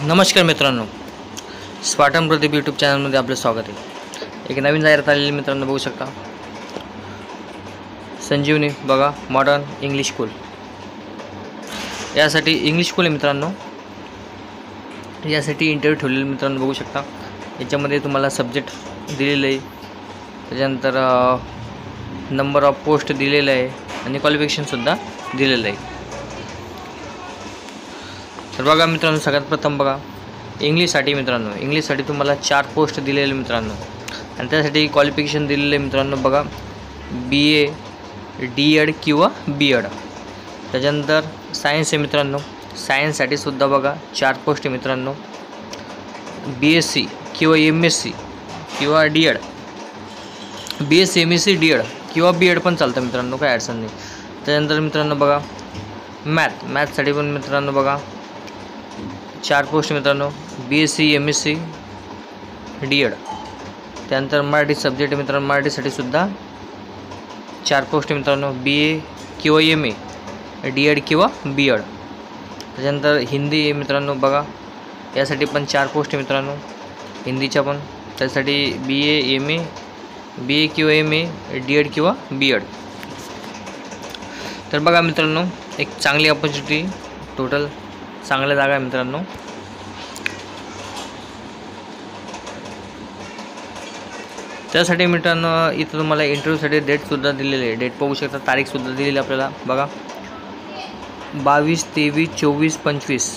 नमस्कार मित्रांनो, Spartan Pradeep YouTube चॅनलमध्ये आपलं स्वागत आहे। एक नवीन जाहिरात आलेली मित्रांनो बघू शकता। संजीवनी बघा मॉडर्न इंग्लिश स्कूल, यासाठी इंग्लिश स्कूल आहे मित्रांनो। यासाठी इंटरव्ह्यू ठेवलेले मित्रांनो बघू शकता। याच्यामध्ये तुम्हाला सब्जेक्ट दिलेले आहे, त्याच्यानंतर नंबर ऑफ पोस्ट दिलेलं आहे आणि क्वालिफिकेशनसुद्धा दिलेलं आहे। तर बघा मित्रांनो, सगळ्यात प्रथम बघा इंग्लिशसाठी मित्रांनो, इंग्लिशसाठी तुम्हाला 4 पोस्ट दिलेले मित्रांनो आणि त्यासाठी क्वालिफिकेशन दिलेले मित्रांनो बघा BA, D.Ed किंवा B.Ed। त्याच्यानंतर सायन्स आहे मित्रांनो, सायन्ससाठी सुद्धा बघा 4 पोस्ट मित्रांनो, BSc किंवा MSc किंवा D.Ed, BSc MSc D.Ed किंवा B.Ed पण चालतं मित्रांनो, काही अडचण नाही। त्याच्यानंतर मित्रांनो बघा मॅथसाठी पण मित्रांनो बघा 4 पोस्ट मित्रांनो, BSc MSc D.Ed। त्यानंतर मराठी सब्जेक्ट मित्रांनो, मराठीसाठी सुद्धा 4 पोस्ट मित्रांनो, BA किंवा MA D.Ed किंवा B.Ed। त्याच्यानंतर हिंदी मित्रांनो बघा, यासाठी पण 4 पोस्ट मित्रांनो, हिंदीच्या पण, त्यासाठी BA किंवा MA D.Ed किंवा B.Ed। तर बघा मित्रांनो, एक चांगली ऑपॉर्च्युनिटी, टोटल चांगल्या जागा आहे मित्रांनो। त्यासाठी मित्रांनो इथं तुम्हाला इंटरव्ह्यूसाठी डेटसुद्धा दिलेली आहे, डेट पाहू शकता, तारीखसुद्धा दिलेली आपल्याला बघा 22, 23, 24, 25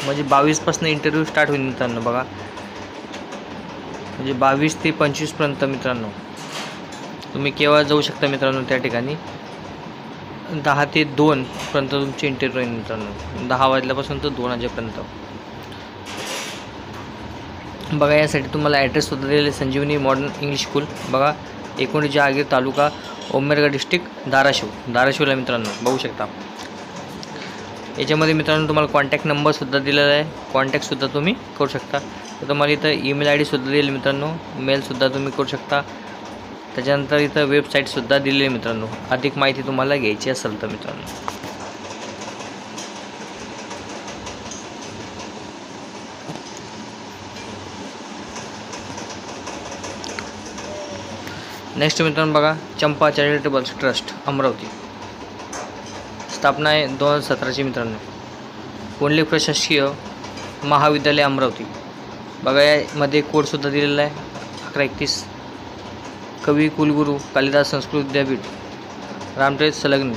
म्हणजे 22पासून इंटरव्ह्यू स्टार्ट होईल मित्रांनो बघा, म्हणजे 22 ते 25पर्यंत मित्रांनो तुम्ही केव्हा जाऊ शकता मित्रांनो। त्या ठिकाणी 10 ते 2पर्यंत तुमची इंटरव्ह्यू आहे मित्रांनो, 10 वाजल्यापासून तर 2 वाजेपर्यंत बघा। यासाठी तुम्हाला ॲड्रेससुद्धा दिलेले संजीवनी मॉडर्न इंग्लिश स्कूल बघा, एकोणी जहागीर, तालुका उमरगा, डिस्ट्रिक्ट धाराशिवला मित्रांनो बघू शकता। याच्यामध्ये मित्रांनो तुम्हाला कॉन्टॅक्ट नंबरसुद्धा दिलेला आहे, कॉन्टॅक्टसुद्धा तुम्ही करू शकता। तर तुम्हाला इथं ईमेल ID सुद्धा दिलेली मित्रांनो, मेलसुद्धा तुम्ही करू शकता। त्याच्यानंतर इथं वेबसाईटसुद्धा दिलेली आहे मित्रांनो, अधिक माहिती तुम्हाला घ्यायची असेल तर मित्रांनो। नेक्स्ट मित्रांनो बघा, चंपा चॅरिटेबल ट्रस्ट अमरावती, स्थापना आहे 2017ची मित्रांनो, पुंडलिक प्रशासकीय महाविद्यालय अमरावती बघा। यामध्ये कोडसुद्धा दिलेला आहे 1131, कवी कुलगुरू कालिदास संस्कृत विद्यापीठ रामटेक संलग्न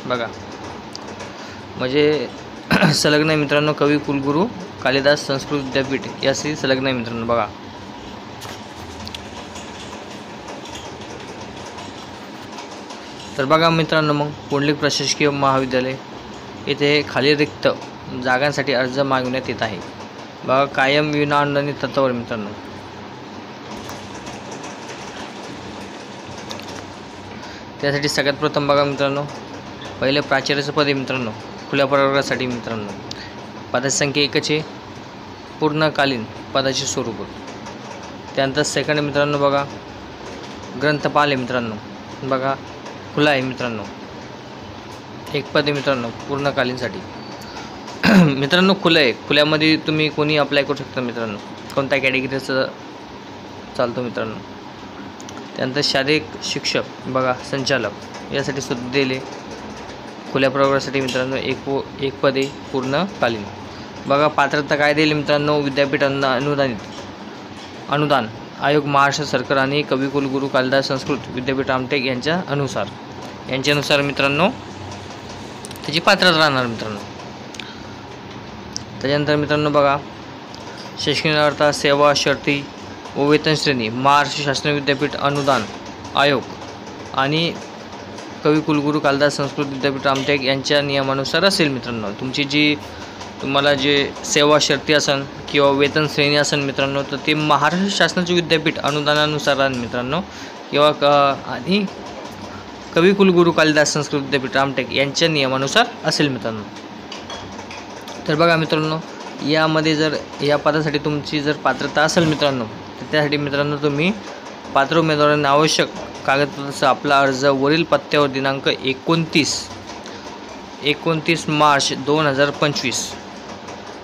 बघा, म्हणजे संलग्न आहे मित्रांनो, कवी कुलगुरू कालिदास संस्कृत विद्यापीठ याशी संलग्न आहे मित्रांनो बघा। तर बघा मित्रांनो, मग पुंडलिक प्रशासकीय महाविद्यालय येथे खाली रिक्त जागांसाठी अर्ज मागवण्यात येत आहे बघा, कायम विनाअनुदानी तत्त्वावर मित्रांनो। त्यासाठी सगळ्यात प्रथम बघा मित्रांनो, पहिले प्राचार्याचं पद आहे मित्रांनो, खुल्या प्रवर्गासाठी मित्रांनो, पदाची संख्या 1 आहे, पूर्णकालीन पदाचे स्वरूप। त्यानंतर सेकंड मित्रांनो बघा, ग्रंथपाल आहे मित्रांनो बघा, खुला आहे मित्रांनो, 1 पद आहे मित्रांनो पूर्णकालीनसाठी मित्रांनो, खुलं आहे, खुल्यामध्ये तुम्ही कोणी अप्लाय करू शकता मित्रांनो, कोणत्या कॅटेगरीचं चालतो मित्रांनो। त्यानंतर शारीरिक शिक्षक बघा, संचालक यासाठी सुद्धा दिले, खुल्या प्रवर्गासाठी मित्रांनो 1 पद आहे पूर्णकालीन बघा। पात्रता काय दिली मित्रांनो, विद्यापीठ अनुदान आयोग, महाराष्ट्र सरकार आणि कविकुलगुरू कालिदास संस्कृत विद्यापीठ रामटेक यांच्यानुसार मित्रांनो त्याची पात्रता राहणार मित्रांनो। त्याच्यानंतर मित्रांनो बघा, शैक्षणिक अर्थ, सेवा, शर्ती व वेतन श्रेणी महाराष्ट्र शासन विद्यापीठ अनुदान आयोग आणि कविकुलगुरू कालिदास संस्कृत विद्यापीठ रामटेक यांच्या नियमानुसार असेल मित्रांनो। तुमची तुम्हाला जे सेवा शर्ती असेल किंवा वेतन श्रेणी असेल मित्रांनो, तर ते महाराष्ट्र शासनाचे विद्यापीठ अनुदानानुसार मित्रांनो, किंवा आणि कविकुलगुरू कालिदास संस्कृत विद्यापीठ रामटेक यांच्या नियमानुसार असेल मित्रांनो। तर बघा मित्रांनो, यामध्ये जर या पदासाठी तुमची जर पात्रता असेल मित्रांनो, तर त्यासाठी मित्रांनो तुम्ही पात्र उमेदवारांना आवश्यक कागदपत्राचा आपला अर्ज वरील पत्त्यावर दिनांक 29 मार्च 2025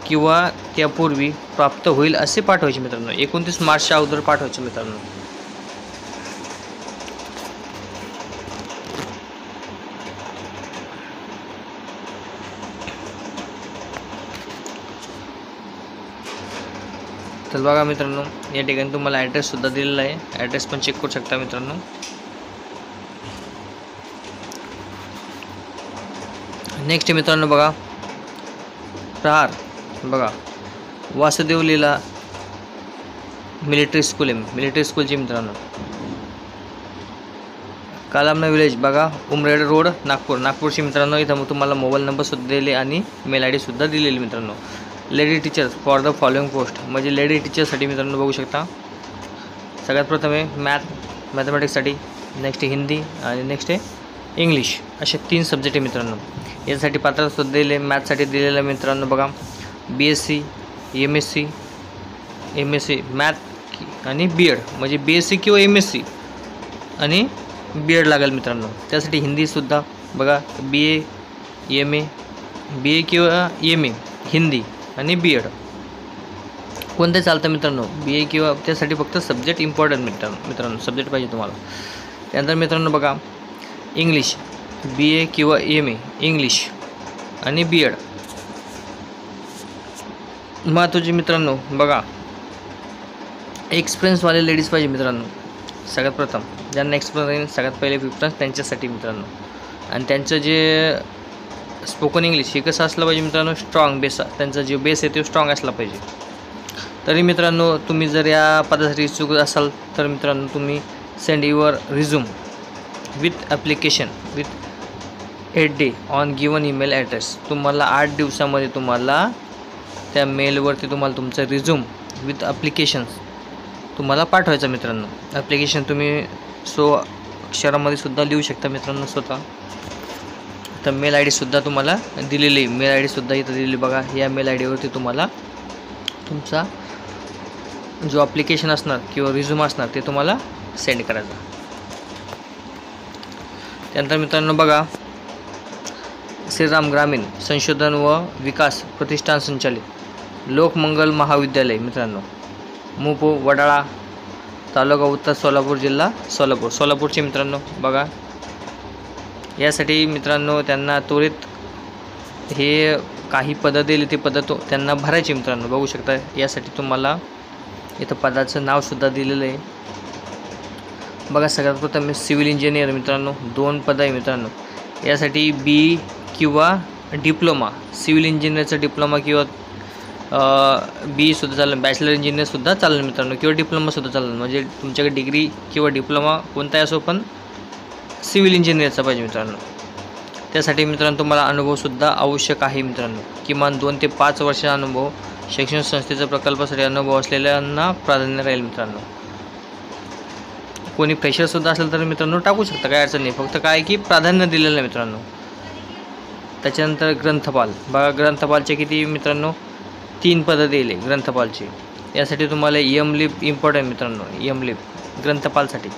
किंवा त्यापूर्वी प्राप्त होईल असे पाठवायचे मित्रांनो. 29 मार्चच्या अगोदर पाठवायचे मित्रांनो. तर बघा मित्रांनो, या ठिकाणी तुम्हाला ॲड्रेससुद्धा दिलेला आहे. ॲड्रेस पण चेक करू शकता मित्रांनो. नेक्स्ट मित्रांनो बघा, प्रहार बघा, वासुदेव लीला मिलिटरी स्कूल आहे, मिलिटरी स्कूलची मित्रांनो. कालामना विलेज बघा, उमरेड रोड, नागपूरची मित्रांनो. इथं तुम्हाला मोबाईल नंबरसुद्धा दिले आणि मेल आय डीसुद्धा दिलेली मित्रांनो. Lady teachers for the following post, म्हणजे लेडी टीचरसाठी मित्रांनो बघू शकता. सगळ्यात प्रथम आहे मॅथमॅटिक्ससाठी, नेक्स्ट आहे हिंदी आणि नेक्स्ट आहे इंग्लिश. असे 3 सब्जेक्ट आहे मित्रांनो. यासाठी पात्रसुद्धा दिले. मॅथसाठी दिलेलं मित्रांनो बघा, BSc, MSc मॅथ आणि BEd, म्हणजे BSc किंवा MSc आणि BEd लागेल मित्रांनो. त्यासाठी हिंदीसुद्धा बघा, BA किंवा MA हिंदी आणि BEd कोणते चालतं मित्रांनो. BA किंवा त्यासाठी फक्त सब्जेक्ट इम्पॉर्टंट मित्रांनो सब्जेक्ट पाहिजे तुम्हाला. त्यानंतर मित्रांनो बघा, इंग्लिश BA किंवा MA इंग्लिश आणि BEd. महत्त्वाचे मित्रांनो बघा, एक्सपिरियन्सवाले लेडीज पाहिजे मित्रांनो. सगळ्यात प्रथम ज्यांना एक्सपिरियन्स सगळ्यात पहिले प्रिफरन्स त्यांच्यासाठी मित्रांनो. आणि त्यांचं जे स्पोकन इंग्लिश हे कसं असलं पाहिजे मित्रांनो, स्ट्रॉंग बेस. त्यांचा जे बेस आहे तो स्ट्रॉंग असला पाहिजे. तरी मित्रांनो तुम्ही जर या पदासाठी इच्छुक असाल तर मित्रांनो तुम्ही send your resume with application with 8 day on given email address. तुम्हाला 8 दिवसामध्ये तुम्हाला त्या मेलवरती तुम्हाला तुमचं रिझ्यूम विथ ॲप्लिकेशन्स तुम्हाला पाठवायचं मित्रांनो. ॲप्लिकेशन तुम्ही अक्षरामध्ये सुद्धा लिहू शकता मित्रांनो स्वतः. तर मेल आय डीसुद्धा तुम्हाला दिलेली, मेल आय डीसुद्धा इथं दिलेली बघा. या मेल आय डीवरती तुम्हाला तुमचा जो ॲप्लिकेशन असणार किंवा रिझ्यूम असणार ते तुम्हाला सेंड करायचं. त्यानंतर मित्रांनो बघा, श्रीराम ग्रामीण संशोधन व विकास प्रतिष्ठान संचालित लोकमंगल महाविद्यालय मित्रांनो, मुपो वडाळा, तालुका उत्तर सोलापूर, जिल्हा सोलापूरचे मित्रांनो बघा. यासाठी मित्रांनो त्यांना त्वरित हे काही पदं दिली ते पदं त्यांना भरायची मित्रांनो बघू शकता. यासाठी तुम्हाला इथं पदाचं नावसुद्धा दिलेलं आहे बघा. सगळ्यात प्रथम सिव्हिल इंजिनियर मित्रांनो, 2 पदं आहे मित्रांनो. यासाठी BE किंवा डिप्लोमा, सिव्हिल इंजिनियरचा डिप्लोमा किंवा BE सुद्धा चालेल, बॅचलर इंजिनियरसुद्धा चालेल मित्रांनो, किंवा डिप्लोमासुद्धा चालेल. म्हणजे तुमच्याकडे डिग्री किंवा डिप्लोमा कोणताही असो पण सिव्हिल इंजिनियरचा पाहिजे मित्रांनो. त्यासाठी मित्रांनो तुम्हाला अनुभवसुद्धा आवश्यक आहे मित्रांनो. किमान 2 ते 5 वर्ष अनुभव, शैक्षणिक संस्थेच्या प्रकल्पासाठी अनुभव असलेल्यांना प्राधान्य राहील मित्रांनो. कोणी फ्रेशरसुद्धा असेल तर मित्रांनो टाकू शकता, काय अडचण नाही. फक्त काय की प्राधान्य दिलेलं आहे मित्रांनो. त्याच्यानंतर ग्रंथपाल बघा, ग्रंथपालचे किती मित्रांनो 3 पदं दिले ग्रंथपालचे. यासाठी तुम्हाला EM-LIB इम्पॉर्टंट मित्रांनो, EM-LIB ग्रंथपालसाठी.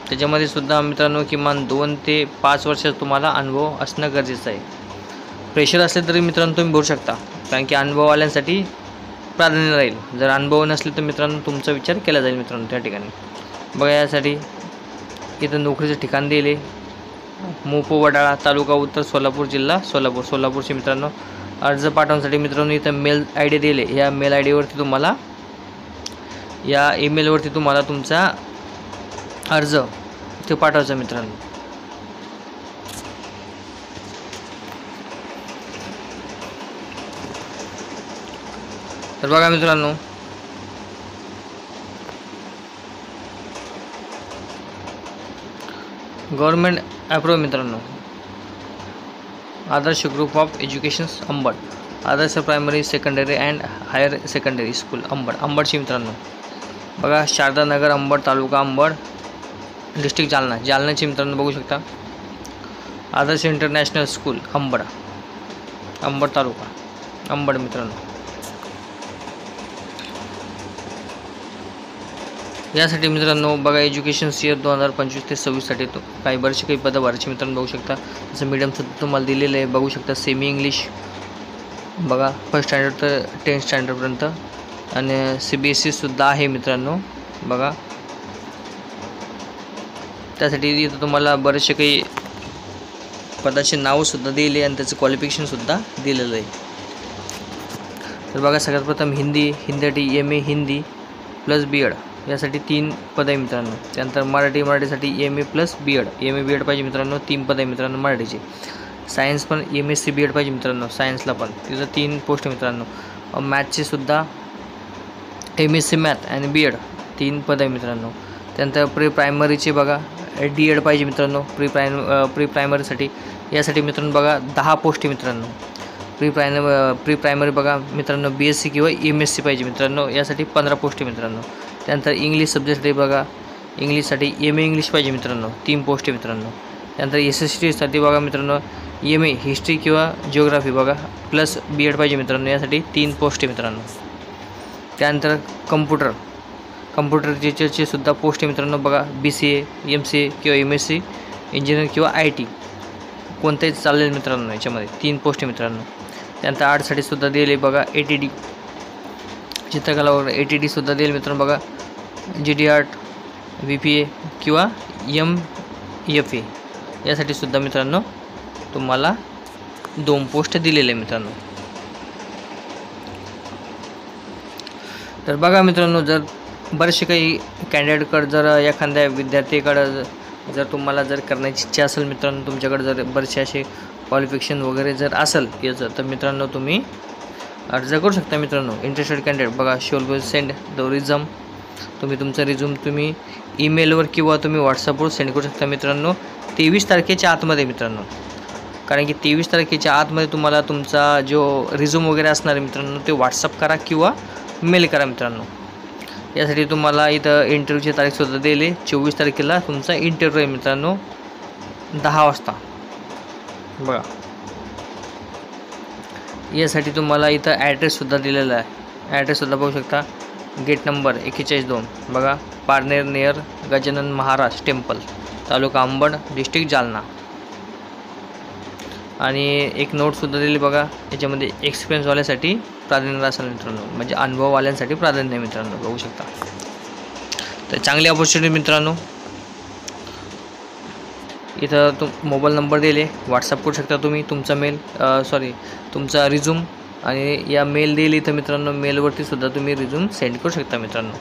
त्याच्यामध्ये सुद्धा मित्रांनो किमान 2 ते 5 वर्ष तुम्हाला अनुभव असणं गरजेचं आहे. फ्रेशर असले तरी मित्रांनो तुम्ही भरू शकता, कारण की अनुभववाल्यांसाठी प्राधान्य राहील. जर अनुभव नसले तर मित्रांनो तुमचा विचार केला जाईल मित्रांनो त्या ठिकाणी बघा. यासाठी इथं नोकरीचं ठिकाण दिले, मुपो वडाळा, तालुका उत्तर सोलापूर, जिल्हा सोलापूरचे मित्रांनो. अर्ज पाठवण्यासाठी मित्रांनो इथं मेल आय डी दिले. या मेल आय डीवरती तुम्हाला, या ईमेलवरती तुम्हाला तुमचा अर्ज ते पाठवायचा मित्रांनो. तर बघा मित्रांनो, गव्हर्नमेंट अप्रूव्ह मित्रांनो, Adarsh group of education Ambad, Adarsh primary secondary and higher secondary school अंबडची मित्रांनो बघा. शारदा नगर अंबड, तालुका अंबड, डिस्ट्रिक्ट जालनाची मित्रांनो बघू शकता. आदर्श इंटरनॅशनल स्कूल अंबड तालुका अंबड मित्रांनो. यासाठी मित्रांनो बघा, एज्युकेशन इयर 2025 ते 26साठी काही पदं भरायची मित्रांनो बघू शकता. जसं मीडियमचं तुम्हाला दिलेलं आहे बघू शकता. सेमी इंग्लिश बघा फर्स्ट स्टँडर्ड तर 10th स्टँडर्डपर्यंत आणि CBSE सुद्धा आहे मित्रांनो बघा. त्यासाठी इथं तुम्हाला बरेचसे काही पदाचे नावसुद्धा दिले आणि त्याचं क्वालिफिकेशनसुद्धा दिलेलं आहे. तर बघा सगळ्यात प्रथम हिंदीसाठी MA हिंदी प्लस BEd यासाठी 3 पद आहे मित्रांनो. त्यानंतर मराठीसाठी MA plus BEd MA BEd पाहिजे मित्रांनो, 3 पद आहे मित्रांनो मराठीचे. सायन्स पण MSc BEd पाहिजे मित्रांनो, सायन्सला पण तिथं 3 पोस्ट मित्रांनो. मॅथचे सुद्धा MSc मॅथ आणि BEd 3 पद आहे मित्रांनो. त्यानंतर प्री प्रायमरीचे बघा DEd पाहिजे मित्रांनो, प्री प्रायमरीसाठी यासाठी मित्रांनो बघा 10 पोस्ट मित्रांनो. प्री प्रायमरी बघा मित्रांनो BSc किंवा MSc पाहिजे मित्रांनो, यासाठी 15 पोस्ट मित्रांनो. त्यानंतर इंग्लिश सब्जेक्टसाठी बघा इंग्लिशसाठी MA इंग्लिश पाहिजे मित्रांनो, 3 पोस्ट मित्रांनो. त्यानंतर SSTसाठी बघा मित्रांनो MA हिस्ट्री किंवा जिओग्राफी बघा प्लस BEd पाहिजे मित्रांनो, यासाठी 3 पोस्ट मित्रांनो. त्यानंतर कम्प्युटर टीचरचे सुद्धा पोस्ट मित्रांनो बघा BCA MCA किंवा MSc इंजिनिअर किंवा IT कोणतेही चालेल मित्रांनो, याच्यामध्ये 3 पोस्ट मित्रांनो. त्यानंतर आर्टसाठी सुद्धा दिले बघा ATD चित्रकला वगैरे ATD सुद्धा दिले मित्रांनो बघा GD आर्ट VPA किंवा MFA यासाठी सुद्धा मित्रांनो तुम्हाला 2 पोस्ट दिलेले मित्रांनो. तर बघा मित्रांनो जर बरेचसे काही कॅन्डिडेटकडे जर एखाद्या विद्यार्थीकडं जर तुम्हाला जर करण्याची इच्छा असेल मित्रांनो, तुमच्याकडे जर बरेचसे असे क्वालिफिकेशन वगैरे जर असेल याचं, तर मित्रांनो तुम्ही अर्ज करू शकता मित्रांनो. इंटरेस्टेड कॅन्डिडेट बघा शोल सेंड द रिझ्यूम तुम्ही तुमचा रिझ्यूम तुम्ही ईमेलवर किंवा तुम्ही व्हॉट्सअपवर सेंड करू शकता मित्रांनो 23 तारखेच्या आतमध्ये मित्रांनो. कारण की 23 तारखेच्या आतमध्ये तुम्हाला तुमचा जो रिझ्यूम वगैरे असणार आहे मित्रांनो ते व्हॉट्सअप करा किंवा मेल करा मित्रांनो. यासाठी तुम्हाला इथं इंटरव्ह्यूची तारीखसुद्धा दिली 24 तारखेला तुमचा इंटरव्ह्यू आहे मित्रांनो 10 वाजता बघा. यासाठी तुम्हाला इथं ॲड्रेससुद्धा दिलेला आहे, ॲड्रेससुद्धा बघू शकता. गेट नंबर 41-2 बघा पारनेर नियर गजानन महाराज टेम्पल तालुका अंबड डिस्ट्रिक्ट जालना. आणि एक नोटसुद्धा दिली बघा याच्यामध्ये एक्सपिरियन्सवाल्यासाठी प्राधान्य असेल मित्रांनो, म्हणजे अनुभववाल्यांसाठी प्राधान्य मित्रांनो बघू शकता. तर चांगली अपॉर्च्युनिटी मित्रांनो. इथं मोबाईल नंबर दिले व्हॉट्सअप करू शकता तुम्ही तुमचा तुमचा रिझ्यूम आणि या मेल दिली इथं मित्रांनो मेलवरती सुद्धा तुम्ही रिझ्यूम सेंड करू शकता मित्रांनो.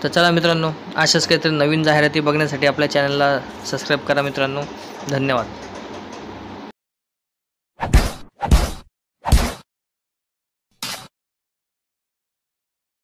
तर चला मित्रांनो अशाच काहीतरी नवीन जाहिराती बघण्यासाठी आपल्या चॅनलला सबस्क्राईब करा मित्रांनो. धन्यवाद.